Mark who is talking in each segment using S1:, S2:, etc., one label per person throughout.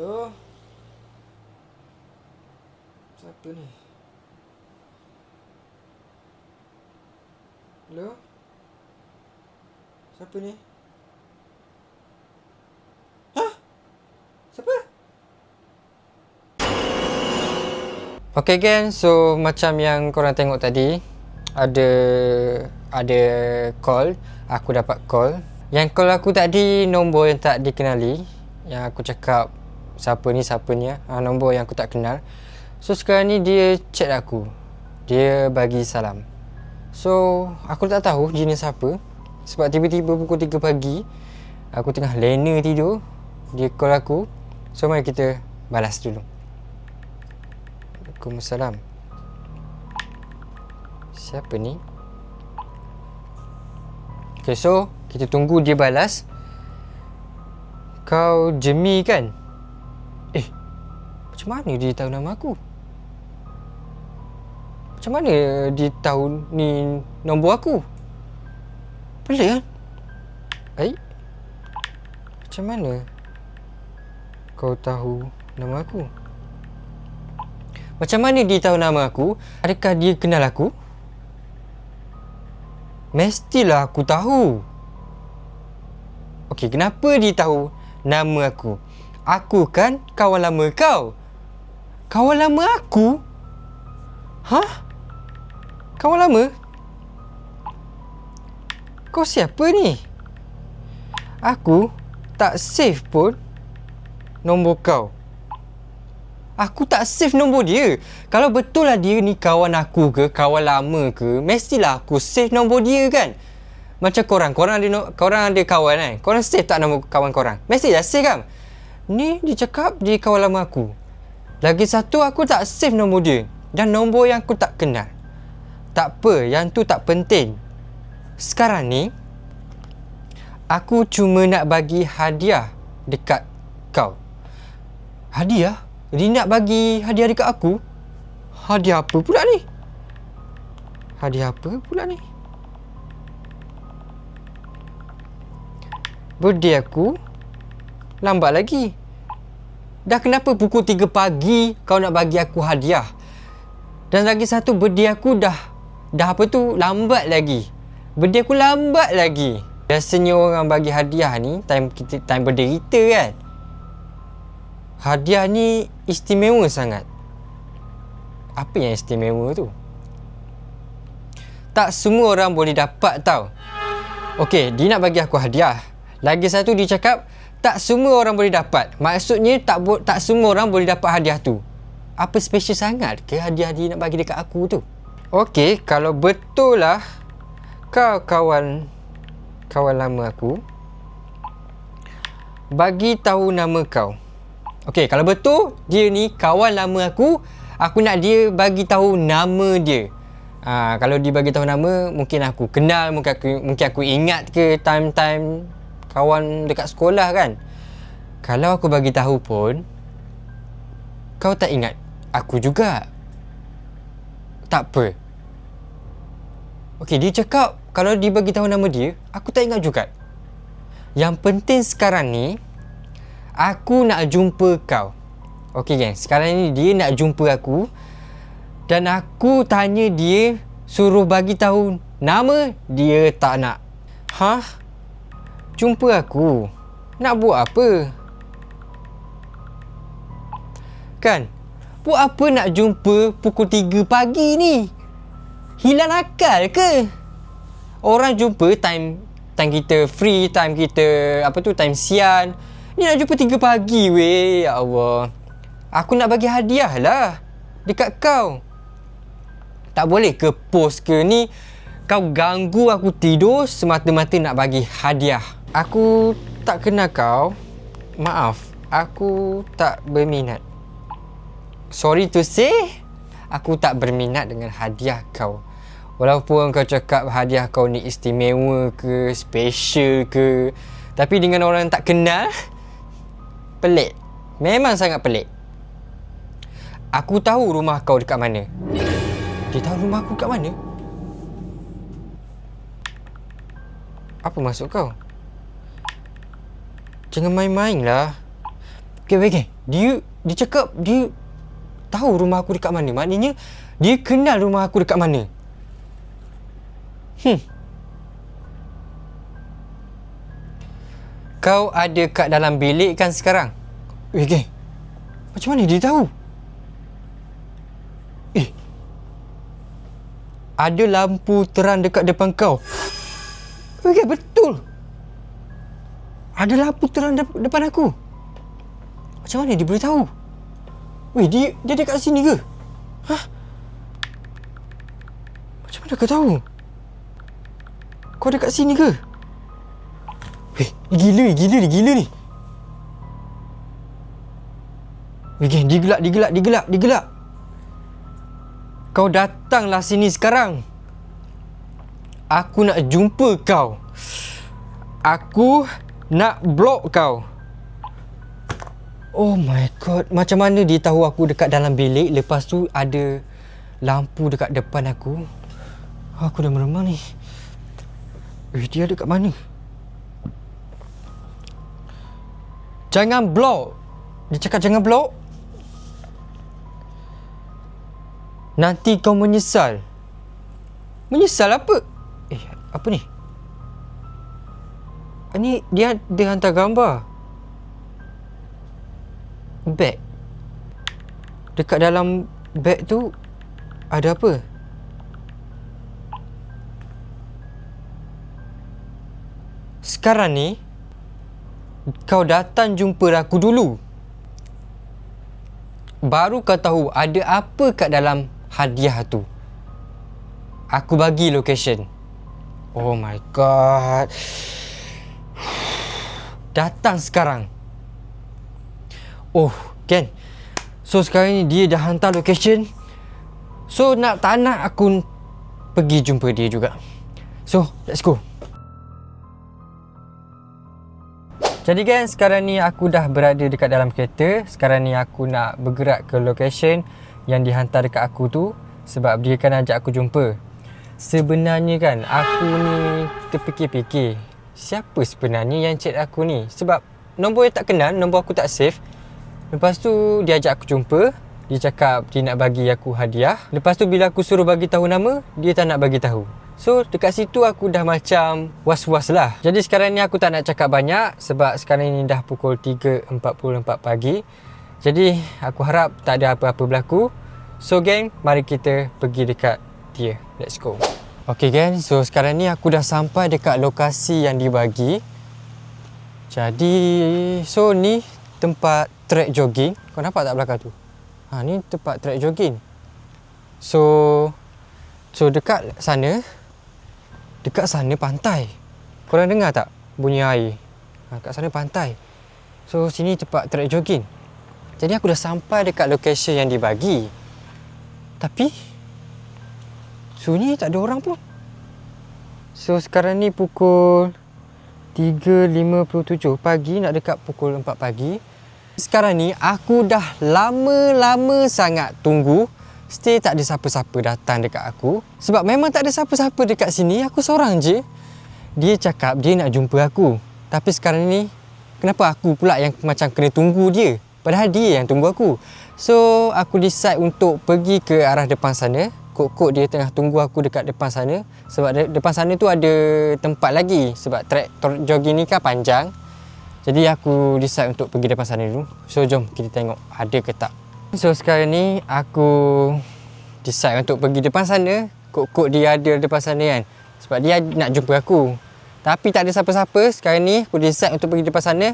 S1: Halo? Siapa ni? Halo? Siapa ni? Hah? Siapa? Okay gang, so macam yang korang tengok tadi, ada call, aku dapat call. Yang call aku tadi nombor yang tak dikenali. Yang aku cakap siapa ni nombor yang aku tak kenal. So sekarang ni dia chat aku, dia bagi salam. So aku tak tahu jenis apa, sebab tiba-tiba pukul 3 pagi aku tengah lena tidur, dia call aku. So mari kita balas dulu. Waalaikumsalam. Siapa ni? Okay, so kita tunggu dia balas. Kau Jemi kan? Macam mana dia tahu nama aku? Macam mana dia tahu ni nombor aku? Pelik kan? Macam mana kau tahu nama aku? Macam mana dia tahu nama aku? Adakah dia kenal aku? Mestilah aku tahu. Okey, kenapa dia tahu nama aku? Aku kan kawan lama kau. Kawan lama aku? Hah? Kawan lama? Kau siapa ni? Aku tak save pun nombor kau. Aku tak save nombor dia. Kalau betul lah dia ni kawan aku ke, kawan lama ke, mestilah aku save nombor dia kan. Macam korang ada kawan kan? Korang save tak nombor kawan korang? Mestilah save kan? Ni dia cakap dia kawan lama aku. Lagi satu, aku tak save nombor dia. Dan nombor yang aku tak kenal. Tak apa, yang tu tak penting. Sekarang ni aku cuma nak bagi hadiah dekat kau. Hadiah? Dia nak bagi hadiah dekat aku? Hadiah apa pula ni? Birthday aku lambat lagi. Dah kenapa pukul 3 pagi kau nak bagi aku hadiah? Dan lagi satu, birthday aku dah lambat lagi. Birthday aku lambat lagi. Biasanya orang bagi hadiah ni time birthday kita kan. Hadiah ni istimewa sangat. Apa yang istimewa tu? Tak semua orang boleh dapat tau. Okey, dia nak bagi aku hadiah. Lagi satu, dia cakap tak semua orang boleh dapat. Maksudnya tak semua orang boleh dapat hadiah tu. Apa special sangat ke hadiah dia nak bagi dekat aku tu? Okey, kalau betul lah kau kawan lama aku, bagi tahu nama kau. Okey, kalau betul dia ni kawan lama aku nak dia bagi tahu nama dia. Kalau dia bagi tahu nama, mungkin aku kenal, mungkin aku ingat ke time kawan dekat sekolah kan. Kalau aku bagi tahu pun kau tak ingat aku juga, tak apa. Okey, dia cakap kalau dia bagi tahu nama dia, aku tak ingat juga. Yang penting sekarang ni aku nak jumpa kau. Okey geng, sekarang ni dia nak jumpa aku. Dan aku tanya dia, suruh bagi tahu nama, dia tak nak. Hah? Jumpa aku? Nak buat apa? Kan? Buat apa nak jumpa pukul 3 pagi ni? Hilang akal ke? Orang jumpa time kita free, time kita time siang. Ni nak jumpa 3 pagi weh. Ya Allah. Aku nak bagi hadiah lah dekat kau. Tak boleh ke post ke ni? Kau ganggu aku tidur semata-mata nak bagi hadiah. Aku tak kenal kau. Maaf, aku tak berminat. Sorry to say, aku tak berminat dengan hadiah kau. Walaupun kau cakap hadiah kau ni istimewa ke, special ke, tapi dengan orang tak kenal, pelik. Memang sangat pelik. Aku tahu rumah kau dekat mana. Dia tahu rumah aku kat mana? Apa maksud kau? Jangan main-main lah. Okay. Dia cakap dia tahu rumah aku dekat mana. Maknanya dia kenal rumah aku dekat mana. Kau ada kat dalam bilik kan sekarang? Okay. Macam mana dia tahu? Ada lampu terang dekat depan kau. Okay, betul. Ada lampu terang depan aku. Macam mana dia boleh tahu? Weh, dia dekat sini ke? Hah? Macam mana kau tahu? Kau dekat sini ke? Weh, gila ni. Weh, geng, dia gelak. Kau datanglah sini sekarang. Aku nak jumpa kau. Aku nak block kau. Oh my god. Macam mana dia tahu aku dekat dalam bilik, lepas tu ada lampu dekat depan aku. Aku dah meremang ni. Dia ada kat mana? Jangan block. Dia cakap jangan block. Nanti kau menyesal. Menyesal apa? Apa ni? Ni dia hantar gambar. Beg. Dekat dalam beg tu ada apa? Sekarang ni kau datang jumpa aku dulu. Baru kau tahu ada apa kat dalam hadiah tu. Aku bagi location. Oh my god. Datang sekarang. Oh, Ken. So sekarang ni dia dah hantar location. So tak nak aku pergi jumpa dia juga. So, let's go. Jadi kan, sekarang ni aku dah berada dekat dalam kereta. Sekarang ni aku nak bergerak ke location yang dihantar dekat aku tu, sebab dia kan ajak aku jumpa. Sebenarnya kan, aku ni terfikir-fikir, siapa sebenarnya yang chat aku ni? Sebab nombor yang tak kenal, nombor aku tak save. Lepas tu dia ajak aku jumpa. Dia cakap dia nak bagi aku hadiah. Lepas tu bila aku suruh bagi tahu nama, dia tak nak bagi tahu. So dekat situ aku dah macam was-was lah. Jadi sekarang ni aku tak nak cakap banyak, sebab sekarang ni dah pukul 3.44 pagi. Jadi aku harap tak ada apa-apa berlaku. So gang, mari kita pergi dekat dia. Let's go. Okay gang, so sekarang ni aku dah sampai dekat lokasi yang dibagi. Jadi so ni tempat track jogging. Kau nampak tak belakang tu? Ni tempat track jogging. So dekat sana pantai. Korang dengar tak bunyi air? Kat sana pantai. So sini tempat track jogging. Jadi aku dah sampai dekat location yang dibagi. Tapi sunyi, tak ada orang pun. So sekarang ni pukul 3.57 pagi, nak dekat pukul 4 pagi. Sekarang ni aku dah lama sangat tunggu. Still tak ada siapa-siapa datang dekat aku. Sebab memang tak ada siapa-siapa dekat sini. Aku seorang je. Dia cakap dia nak jumpa aku. Tapi sekarang ni, kenapa aku pula yang macam kena tunggu dia? Padahal dia yang tunggu aku. So aku decide untuk pergi ke arah depan sana. Kok dia tengah tunggu aku dekat depan sana. Sebab depan sana tu ada tempat lagi. Sebab track jogging ni kan panjang. Jadi aku decide untuk pergi depan sana dulu. So jom kita tengok ada ke tak. So sekarang ni aku decide untuk pergi depan sana. Kok dia ada depan sana kan. Sebab dia nak jumpa aku. Tapi tak ada siapa-siapa. Sekarang ni aku decide untuk pergi depan sana.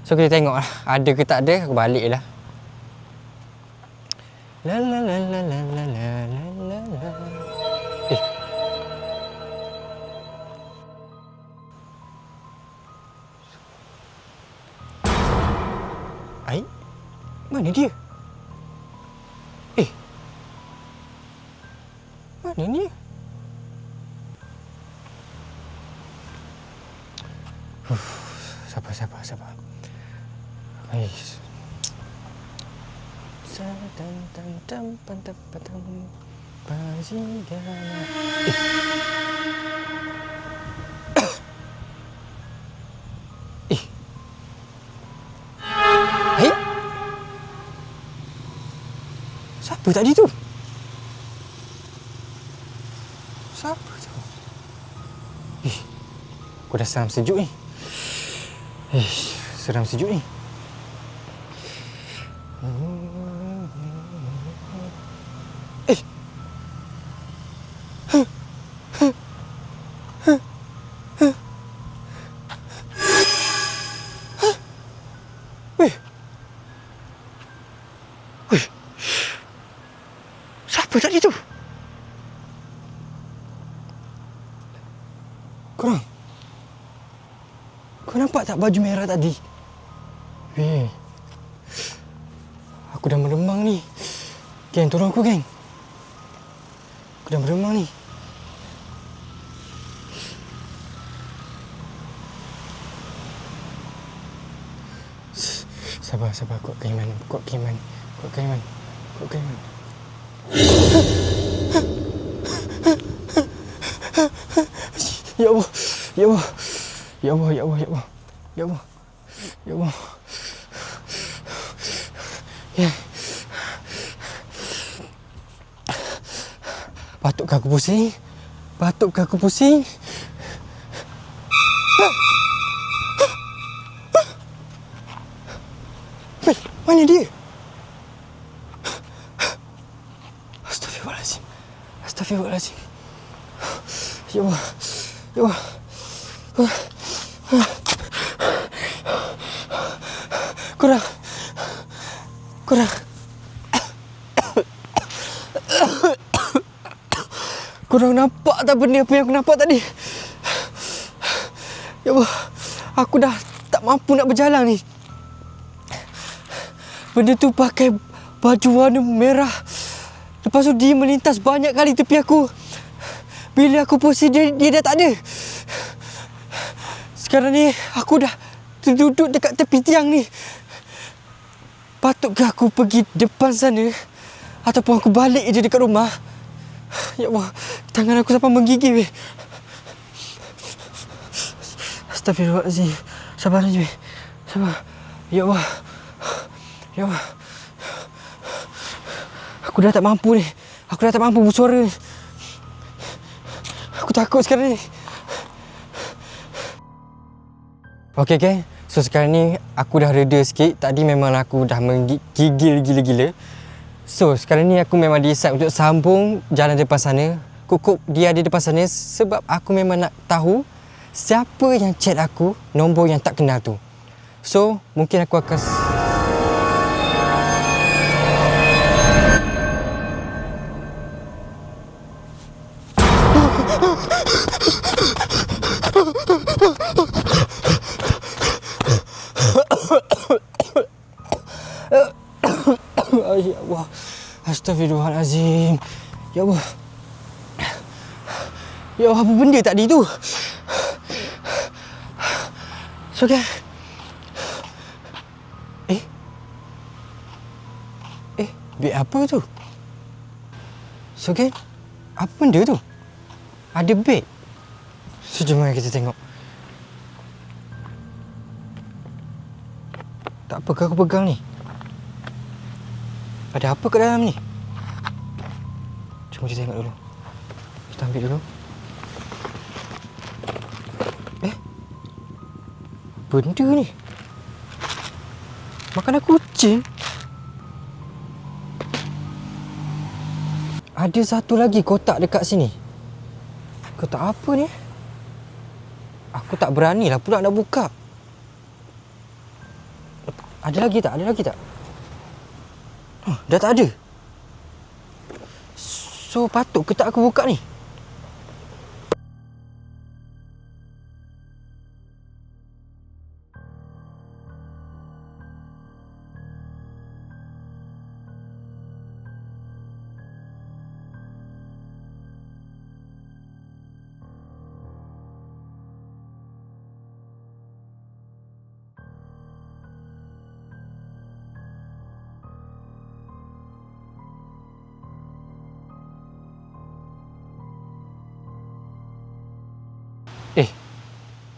S1: So kita tengok lah, ada ke tak ada. Aku balik lah. La la la la la la la la la. Ai? Mana dia? Mana ni? Sabar. Ais. Hai. Siapa tadi tu? Siapa tu? Aku dah seram sejuk ni. Seram sejuk ni. Siapa tadi tu? Kau nampak tak baju merah tadi? Aku dah meremang ni. Geng, tolong aku, geng. Aku dah meremang ni. Sabar. Kuatkan iman. Ya Allah. Ya. Patutkah aku pusing? Mana dia? Astagfirullahaladzim. Ya Allah. Korang nampak tak benda apa yang aku nampak tadi? Ya Allah, aku dah tak mampu nak berjalan ni. Benda tu pakai baju warna merah. Lepas tu dia melintas banyak kali tepi aku. Bila aku pusing, dia dah tak ada. Sekarang ni aku dah duduk dekat tepi tiang ni. Patutkah aku pergi depan sana ataupun aku balik je dekat rumah? Ya Allah, tangan aku sampai menggigil weh. Astagfirullahaladzim. Sabar je weh. Sabar. Ya Allah. Aku dah tak mampu ni. Aku dah tak mampu bersuara ni. Aku takut sekarang ni. Okey, geng. So sekarang ni aku dah reda sikit. Tadi memang aku dah menggigil gila-gila. So sekarang ni aku memang decide untuk sambung jalan depan sana. Kukup dia ada depan sana sebab aku memang nak tahu siapa yang chat aku nombor yang tak kenal tu. So mungkin aku akan ya Allah. Astagfirullahalazim. Ya Allah. Ya Allah, apa benda tadi tu? So kan? Beg apa tu? So kan? Apa benda tu? Ada beg? So jom kita tengok. Tak apa ke aku pegang ni? Ada apa kat dalam ni? Cuma kita tengok dulu. Kita ambil dulu. Benda ni? Makanan kucing? Ada satu lagi kotak dekat sini. Kotak apa ni? Aku tak beranilah pula nak buka. Ada lagi tak? Dah tak ada. So patut ke tak aku buka ni?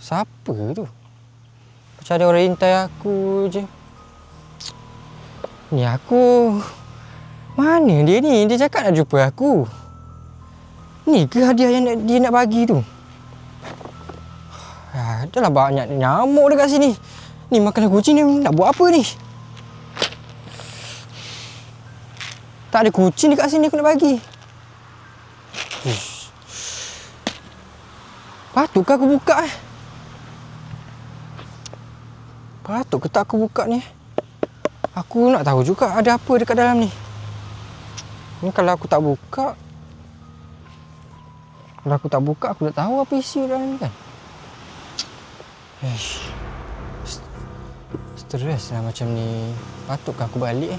S1: Siapa tu? Macam ada orang intai aku je. Ni aku Mana dia ni? Dia cakap nak jumpa aku. Ni ke hadiah yang dia nak bagi tu? Dah lah banyak nyamuk dekat sini. Ni makanan kucing ni nak buat apa ni? Tak ada kucing dekat sini aku nak bagi. Patutkah aku buka Patut ke tak aku buka ni? Aku nak tahu juga ada apa dekat dalam ni. Ni kalau aku tak buka, aku tak tahu apa isi dalam ni kan. Stres lah macam ni. Patutkah aku balik